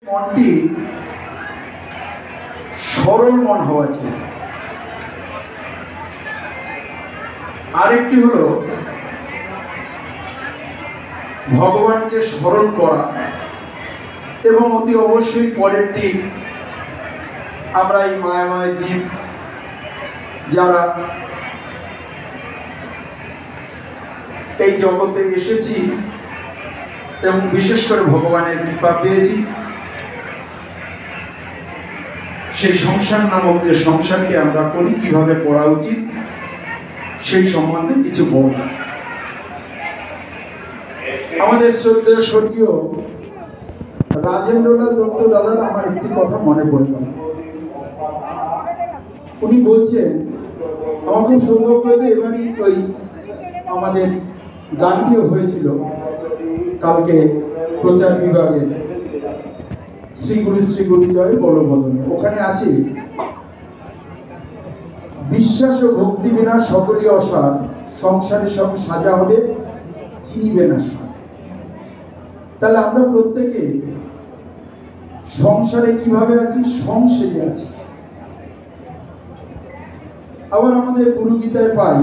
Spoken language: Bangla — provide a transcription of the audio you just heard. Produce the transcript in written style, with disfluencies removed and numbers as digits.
মনটি সরল মন হওয়া চাই। আরেকটি হলো ভগবানকে স্মরণ করা, এবং অতি অবশ্যই পরেরটি আমরা এই মায়াময় জীব যারা এই জগতে এসেছি এবং বিশেষ করে ভগবানের কৃপা পেয়েছি, সেই সংসার নামক যে সংসারকে আমরা করি কিভাবে করা উচিত সেই সম্বন্ধে কিছু বল। আমাদের শ্রদ্ধেয় স্বর্গীয় রাজেন্দ্রলাল দত্ত দাদার আমার একটি কথা মনে পড়ে গেল। উনি বলছেন, আমাকে সৌভাগ্য হয়েছে এবারই ওই আমাদের গানটিও হয়েছিল কালকে প্রচার বিভাগে শ্রীগুরু জয় বলবদনে। ওখানে আছে, বিশ্বাস ও ভক্তি বিনা সকলই অসার, সংসারের সঙ্গে সাজা হবে চিনিবে না সার। তাহলে আমরা প্রত্যেকে সংসারে কিভাবে আছি? সংসারে আছি। আবার আমাদের গুরু গীতায় পাই,